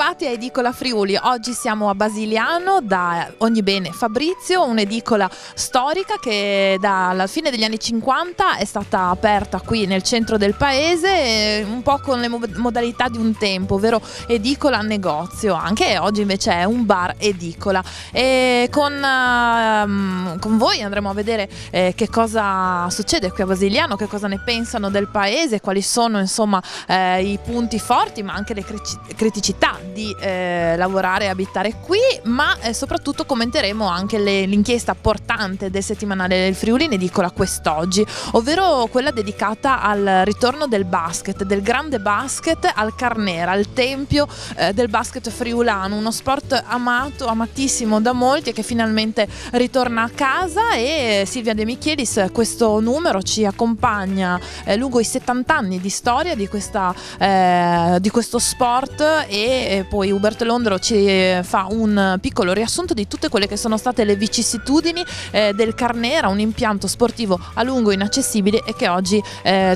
Bentrovati a Edicola Friuli. Oggi siamo a Basiliano da Ognibene Fabrizio, un'edicola storica che dalla fine degli anni 50 è stata aperta qui nel centro del paese, un po' con le modalità di un tempo, ovvero edicola negozio, anche oggi invece è un bar edicola. E con voi andremo a vedere che cosa succede qui a Basiliano, che cosa ne pensano del paese, quali sono insomma i punti forti ma anche le criticità di lavorare e abitare qui, ma soprattutto commenteremo anche l'inchiesta portante del settimanale del Friuli in edicola quest'oggi, ovvero quella dedicata al ritorno del basket, del grande basket al Carnera, al tempio del basket friulano, uno sport amato, amatissimo da molti e che finalmente ritorna a casa. E Silvia De Michelis questo numero ci accompagna lungo i 70 anni di storia di questo sport, e poi Uberto Londro ci fa un piccolo riassunto di tutte quelle che sono state le vicissitudini del Carnera, un impianto sportivo a lungo inaccessibile e che oggi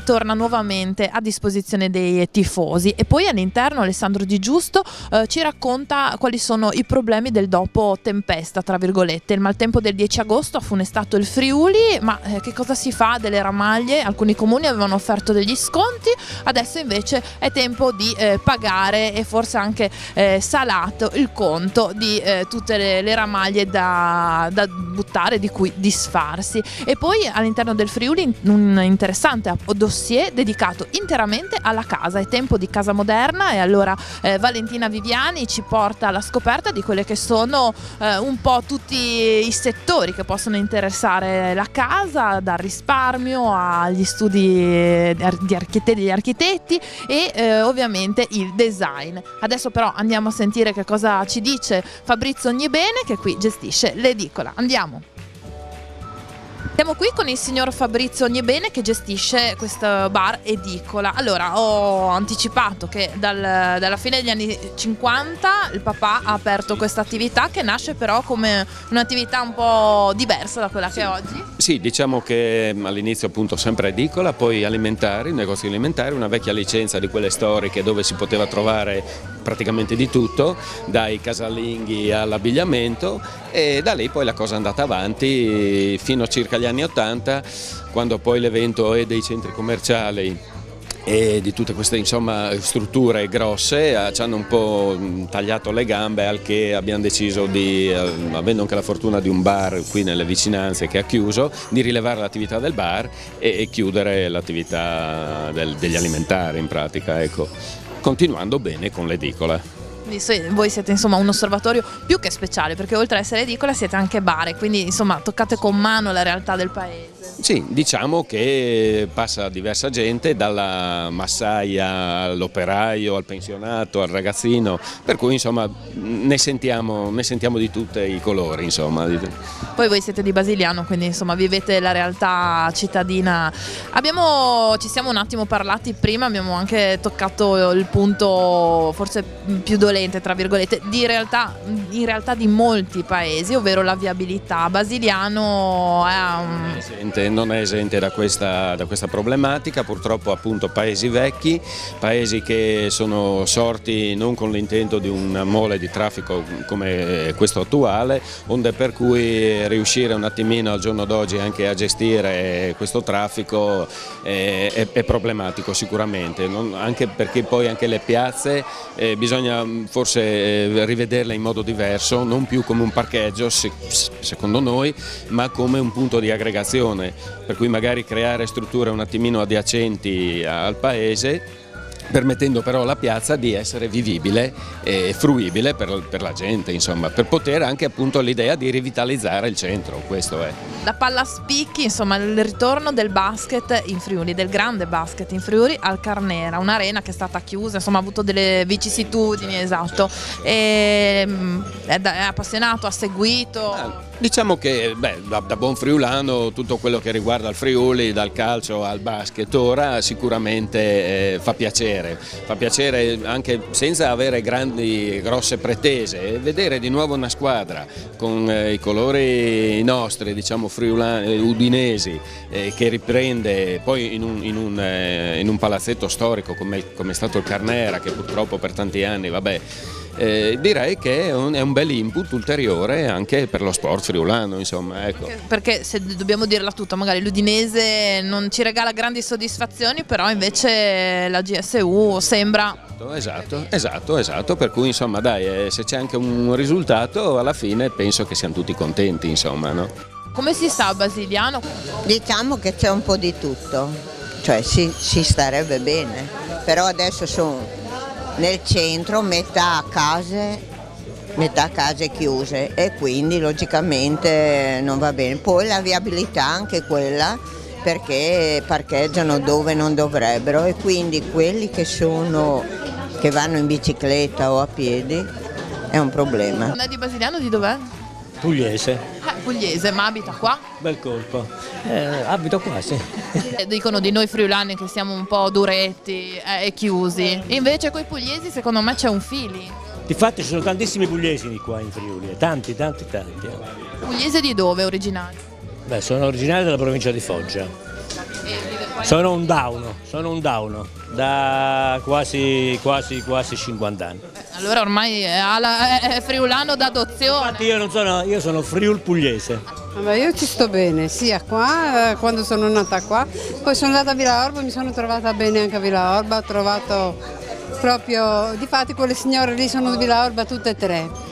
torna nuovamente a disposizione dei tifosi. E poi all'interno Alessandro Di Giusto ci racconta quali sono i problemi del dopo tempesta, tra virgolette. Il maltempo del 10 agosto ha funestato il Friuli, ma che cosa si fa delle ramaglie? Alcuni comuni avevano offerto degli sconti, adesso invece è tempo di pagare e forse anche salato il conto di tutte le ramaglie da buttare, di cui disfarsi. E poi all'interno del Friuli un interessante dossier dedicato interamente alla casa. È tempo di casa moderna e allora Valentina Viviani ci porta alla scoperta di quelle che sono un po' tutti i settori che possono interessare la casa, dal risparmio agli studi degli architetti e ovviamente il design. Adesso però andiamo a sentire che cosa ci dice Fabrizio Ognibene, che qui gestisce l'edicola. Andiamo. Siamo qui con il signor Fabrizio Ognibene che gestisce questo bar edicola. Allora, ho anticipato che dalla fine degli anni 50 il papà ha aperto questa attività, che nasce però come un'attività un po' diversa da quella che è oggi. Sì, diciamo che all'inizio appunto sempre edicola, poi alimentari, negozi alimentari, una vecchia licenza di quelle storiche dove si poteva trovare praticamente di tutto, dai casalinghi all'abbigliamento, e da lì poi la cosa è andata avanti fino a circa gli anni 80, quando poi l'evento dei centri commerciali e di tutte queste insomma strutture grosse ci hanno un po' tagliato le gambe, al che abbiamo deciso di, avendo anche la fortuna di un bar qui nelle vicinanze che ha chiuso, di rilevare l'attività del bar e chiudere l'attività degli alimentari in pratica, ecco, continuando bene con l'edicola. Voi siete insomma un osservatorio più che speciale, perché oltre ad essere edicola siete anche bar, quindi insomma toccate con mano la realtà del paese. Sì, diciamo che passa diversa gente, dalla massaia all'operaio, al pensionato, al ragazzino, per cui insomma ne sentiamo di tutti i colori, insomma. Poi voi siete di Basiliano, quindi insomma vivete la realtà cittadina. Ci siamo un attimo parlati prima, abbiamo anche toccato il punto forse più dolente, tra virgolette, in realtà di molti paesi, ovvero la viabilità. Basiliano non è esente da questa problematica, purtroppo appunto paesi vecchi, paesi che sono sorti non con l'intento di un mole di traffico come questo attuale, onde per cui riuscire un attimino al giorno d'oggi anche a gestire questo traffico è problematico sicuramente, anche perché poi anche le piazze bisogna forse rivederle in modo diverso, non più come un parcheggio secondo noi, ma come un punto di aggregazione, per cui magari creare strutture un attimino adiacenti al paese, permettendo però alla piazza di essere vivibile e fruibile per la gente, insomma, per poter anche appunto l'idea di rivitalizzare il centro, questo è. La palla spicchi, insomma, il ritorno del basket in Friuli, del grande basket in Friuli al Carnera, un'arena che è stata chiusa, insomma ha avuto delle vicissitudini, esatto, è appassionato, ha seguito. Diciamo che da buon friulano tutto quello che riguarda il Friuli, dal calcio al basket, ora sicuramente fa piacere anche senza avere grosse pretese, vedere di nuovo una squadra con i colori nostri, diciamo friulani, udinesi, che riprende poi in un palazzetto storico come è stato il Carnera, che purtroppo per tanti anni direi che è un bel input ulteriore anche per lo sport friulano, insomma, ecco. Perché se dobbiamo dirla tutta, magari l'Udinese non ci regala grandi soddisfazioni, però invece la GSU sembra... Esatto, per cui insomma dai, se c'è anche un risultato alla fine penso che siamo tutti contenti, insomma, no? Come si sta a Basiliano? Diciamo che c'è un po' di tutto, cioè si starebbe bene, però adesso sono nel centro metà case chiuse e quindi logicamente non va bene. Poi la viabilità anche quella, perché parcheggiano dove non dovrebbero e quindi quelli che vanno in bicicletta o a piedi è un problema. Non è di Basiliano, di dov'è? Pugliese. Pugliese, ma abita qua? Bel colpo. Abito qua, sì. Dicono di noi friulani che siamo un po' duretti e chiusi. Invece coi pugliesi secondo me c'è un feeling. Difatti ci sono tantissimi pugliesi di qua in Friuli, tanti. Pugliese di dove originali? Beh, sono originario della provincia di Foggia. Sono un dauno da quasi 50 anni. Allora ormai è friulano d'adozione. Infatti io sono friul pugliese. Vabbè, io ci sto bene, sia qua, quando sono nata qua, poi sono andata a Villa Orba, mi sono trovata bene anche a Villa Orba, ho trovato proprio, difatti quelle signore lì sono di Villa Orba tutte e tre.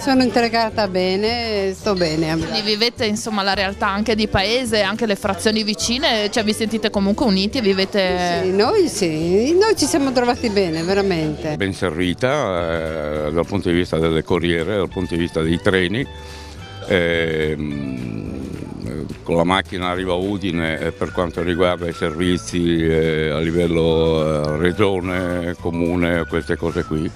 Sono integrata bene, sto bene. Quindi vivete insomma la realtà anche di paese, anche le frazioni vicine, cioè vi sentite comunque uniti e vivete... Noi ci siamo trovati bene, veramente. Ben servita dal punto di vista delle corriere, dal punto di vista dei treni. Con la macchina arriva a Udine per quanto riguarda i servizi a livello regione, comune, queste cose qui.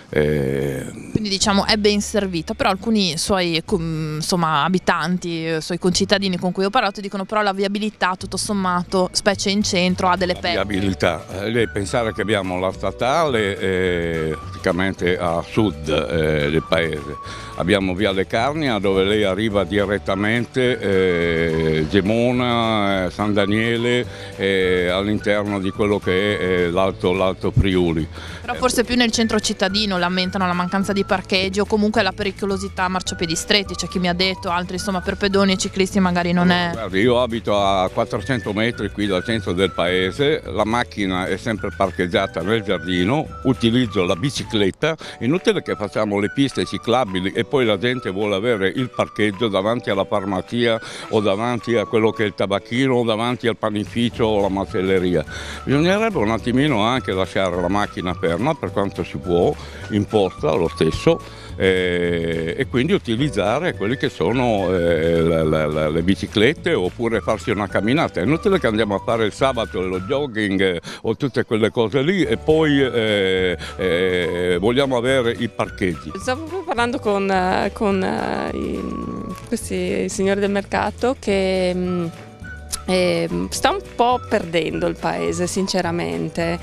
Quindi diciamo è ben servita, però alcuni suoi insomma, abitanti, suoi concittadini con cui ho parlato dicono però la viabilità tutto sommato, specie in centro, ha delle perdite. Viabilità, lei pensare che abbiamo la statale praticamente a sud del paese, abbiamo Viale Carnia dove lei arriva direttamente Gemona, San Daniele all'interno di quello che è l'Alto Friuli. Però forse più nel centro cittadino lamentano la mancanza di parcheggi o comunque la pericolosità a marciapiedi stretti, c'è chi mi ha detto, altri insomma per pedoni e ciclisti magari non è... Guardi, io abito a 400 metri qui dal centro del paese, la macchina è sempre parcheggiata nel giardino, utilizzo la bicicletta, inutile che facciamo le piste ciclabili e poi la gente vuole avere il parcheggio davanti alla farmacia o davanti a quello che è il tabacchino o davanti al panificio o la macelleria. Bisognerebbe un attimino anche lasciare la macchina ferma per quanto si può, imposta lo stesso, e quindi utilizzare quelli che sono le biciclette oppure farsi una camminata. È inutile che andiamo a fare il sabato lo jogging o tutte quelle cose lì e poi vogliamo avere i parcheggi. Stavo proprio parlando con questi signori del mercato che sta un po' perdendo il paese sinceramente,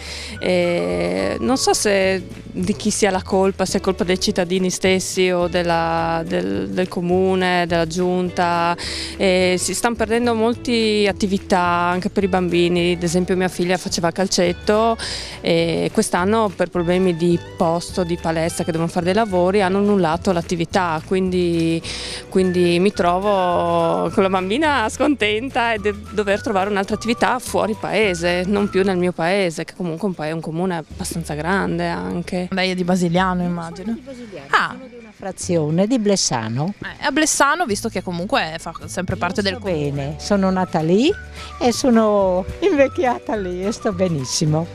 non so se di chi sia la colpa, se è colpa dei cittadini stessi o del comune, della giunta, si stanno perdendo molte attività anche per i bambini, ad esempio mia figlia faceva calcetto e quest'anno per problemi di posto, di palestra che devono fare dei lavori hanno annullato l'attività, quindi mi trovo con la bambina scontenta e dover trovare un'altra attività fuori paese, non più nel mio paese, che comunque è un comune abbastanza grande anche. Lei è di Basiliano, immagino. Sono di Basiliano, sono di una frazione di Blessano. A Blessano, visto che comunque fa sempre parte del comune. Bene, sono nata lì e sono invecchiata lì e sto benissimo.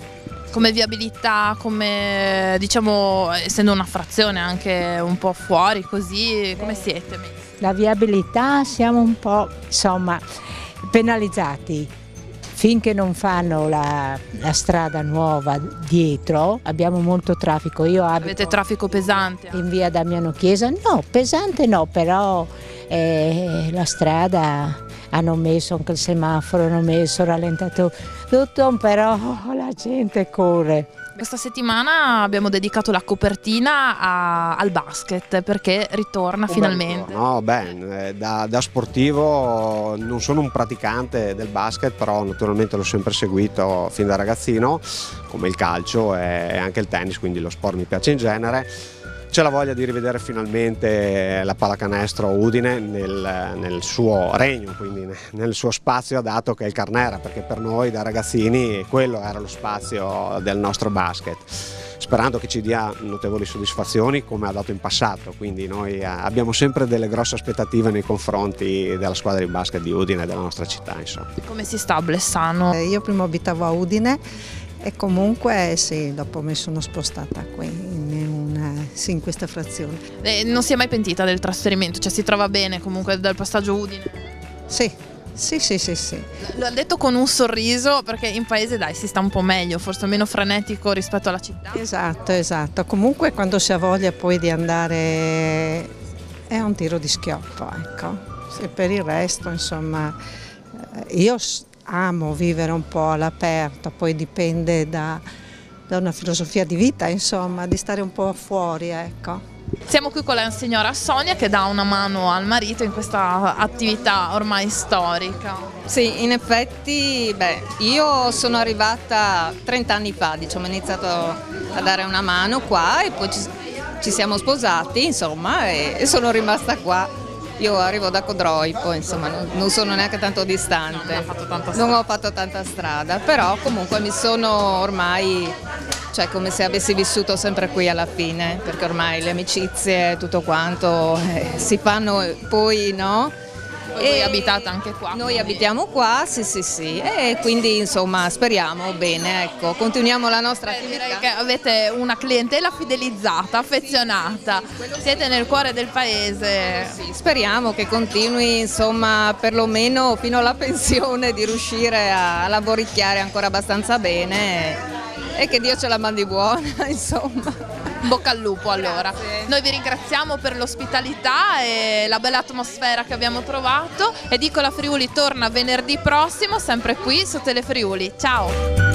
Come viabilità, come diciamo, essendo una frazione anche un po' fuori così, come siete messi? La viabilità siamo un po', insomma, penalizzati. Finché non fanno la strada nuova dietro abbiamo molto traffico. Avete traffico pesante? In via Damiano Chiesa? No, pesante no, però la strada hanno messo anche il semaforo, hanno messo il rallentatore, tutto, però la gente corre. Questa settimana abbiamo dedicato la copertina al basket perché ritorna finalmente. No, da sportivo non sono un praticante del basket, però naturalmente l'ho sempre seguito fin da ragazzino, come il calcio e anche il tennis, quindi lo sport mi piace in genere. C'è la voglia di rivedere finalmente la pallacanestro Udine nel suo regno, quindi nel suo spazio adatto che è il Carnera, perché per noi da ragazzini quello era lo spazio del nostro basket, sperando che ci dia notevoli soddisfazioni come ha dato in passato, quindi noi abbiamo sempre delle grosse aspettative nei confronti della squadra di basket di Udine e della nostra città, insomma. Come si sta a Blessano? Io prima abitavo a Udine e comunque sì, dopo mi sono spostata qui in questa frazione. Non si è mai pentita del trasferimento, cioè si trova bene comunque dal passaggio Udine? Sì. Lo ha detto con un sorriso, perché in paese dai si sta un po' meglio, forse meno frenetico rispetto alla città. Esatto. Comunque quando si ha voglia poi di andare è un tiro di schioppo, ecco. E per il resto, insomma, io amo vivere un po' all'aperto, poi dipende da una filosofia di vita, insomma, di stare un po' fuori, ecco. Siamo qui con la signora Sonia che dà una mano al marito in questa attività ormai storica. Sì, in effetti, io sono arrivata 30 anni fa, diciamo, ho iniziato a dare una mano qua e poi ci siamo sposati, insomma, e sono rimasta qua. Io arrivo da Codroi, poi insomma non sono neanche tanto distante, non ho fatto tanta strada, però comunque mi sono ormai, cioè come se avessi vissuto sempre qui alla fine, perché ormai le amicizie, tutto quanto si fanno poi, no? Voi abitate anche qua? Noi abitiamo qua, sì, e quindi insomma speriamo bene, ecco, continuiamo la nostra attività. Direi che avete una clientela fidelizzata, affezionata, siete nel cuore del paese. Sì, speriamo che continui, insomma, perlomeno fino alla pensione di riuscire a lavoricchiare ancora abbastanza bene e che Dio ce la mandi buona, insomma. Bocca al lupo allora. Grazie. Noi vi ringraziamo per l'ospitalità e la bella atmosfera che abbiamo trovato. Edicola Friuli torna venerdì prossimo, sempre qui su Telefriuli. Ciao!